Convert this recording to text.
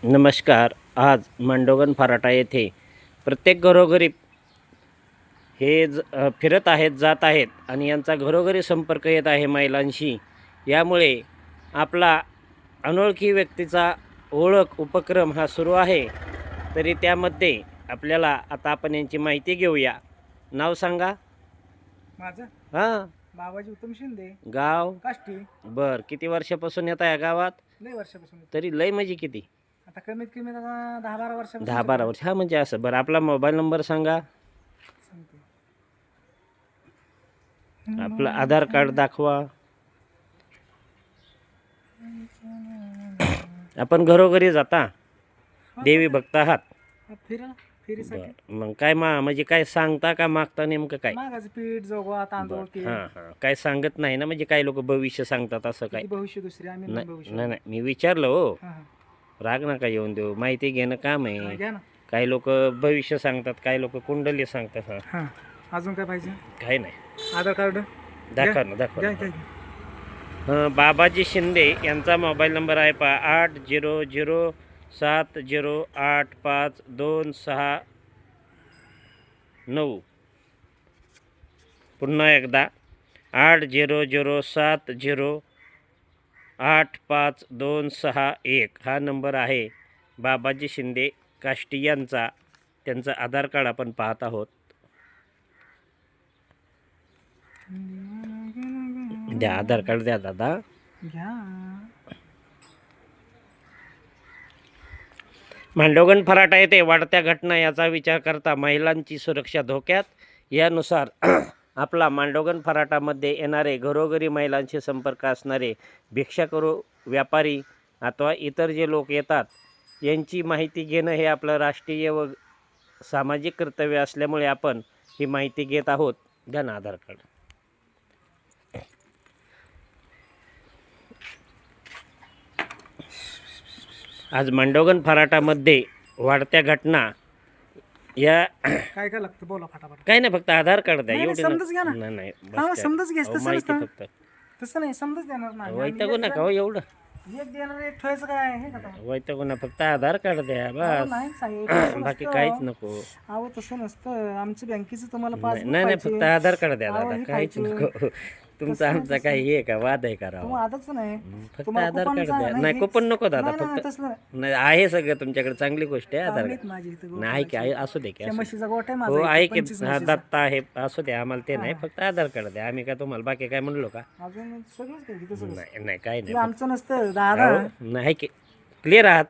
नमस्कार. आज मांडोगण फराटा येथे प्रत्येक घरोघरी फिरत आहेत, जात आहेत आणि यांचा घरोघरी संपर्क येत आहे महिलांशी. यामुळे आपला अनोळखी व्यक्तीचा ओळख उपक्रम हा सुरू आहे. तरी त्यामध्ये आपल्याला आता आपण यांची माहिती घेऊया. नाव सांगा. माझं हां. बाबाजी उत्तम शिंदे, गाव. काष्टी. बर, किती वर्षापासून येता या गावात? लय वर्षापासून येतो. तरी लय म्हणजे किती? आता कमीत कमी आता 10-12 वर्षापासून 10-12 वर्ष. हा म्हणजे असं. बरं, आपला मोबाईल नंबर सांगा. सांगते. आपलं आधार कार्ड दाखवा. आपण घरोघरी जाता, देवी भक्त आहात. फेरीसाठी बरं, मग काय म्हणजे काय सांगता का मागता नेमकं काय? मागाचं पीठ जोगवा तांदूळ ते हां हां, काय सांगत नाही ना? म्हणजे काही लोक भविष्य सांगतात असं काय? किती भविष्य दुसरी आम्ही नाही भविष्य. नाही नाही, मी विचारलं हो. हां हां राग नका येऊन देऊ, माहिती घेणं काम हां, आहे. घ्या ना. काही लोक भविष्य सांगतात, काही लोक कुंडली सांगतात. हां, हां अजून काय पाहिजे? काही नाही. आधार कार्ड दाखवा ना, दाखवा घ्या ना. घ्या. बाबाजी शिंदे यांचा मोबाईल नंबर आहे पहा 80070852629. पुन्हा एकदा 800708526 हा नंबर आहे बाबाजी शिंदे काष्टी यांचा. त्यांचं आधार कार्ड आपण पाहत आहोत. द्या आधार कार्ड, द्या दादा. घ्या. मांडोगण फराटा येथे वाढत्या घटना याचा विचार करता महिलांची सुरक्षा धोक्यात. यानुसार आपला मांडोगण फराटामध्ये येणारे घरोघरी महिलांशी संपर्क असणारे भिक्षाकरू, व्यापारी अथवा इतर जे लोक येतात यांची माहिती घेणं हे आपलं राष्ट्रीय व सामाजिक कर्तव्य असल्यामुळे आपण ही माहिती घेत आहोत. द्या ना आधार कार्ड. आज मांडोगण फराटामध्ये वाढत्या घटना या काय काय लागतं बोला फटाफट. काही नाही, फक्त आधार कार्ड द्या. नाही, एवढे समजच घ्या ना. नाही नाही, बस हां काय. समजच घ्यायचं अहो, तसं माहिती नसतं. फक्त. तसं नाही समजच देणार नाही. वैतागू नका हो एवढं. एक देणार एक ठेवायचं काय हे का? वैतागू नका, फक्त आधार कार्ड द्या अहो, बस. नाही साहेब तसं बाकी नसतं. काहीच नको. अहो तसं नसतं. आमच्या बँकेचं तुम्हाला नाही पासबुक नाही, पाहिजे. फक्त आधार कार्ड द्या अहो, दादा, हे काहीच पाहिजे. नको. तुमचा तसं आमचा नाही, काही हे का वाद आहे का राव? तुम्हाला आदच नाही. फक्त तुम्हाला आधार कार्ड कुपनचा द्या. नाही, नाही, हे- कुपन नको दादा. नाही, नाही, फक्त तसलं नाही. नाही, आहे सगळं तुमच्याकडे, चांगली गोष्ट आहे आधार आम्हीच कार्ड. माझी इथं नाही की आहे, असू दे की त्या असू दे. म्हशीचा गोठा आहे हो माझा आहे इथं, की 25 हा म्हशीचा. दत्ता आहे, असू दे, आम्हाला ते नाही, फक्त आधार कार्ड द्या. आम्ही काय तुम्हाला बाकी काय म्हणलो का? अजून सगळंच काही तसं नाही नाही, काही ते नाही. आमचं नसतं दादा. नाही की क्लिअर आहात.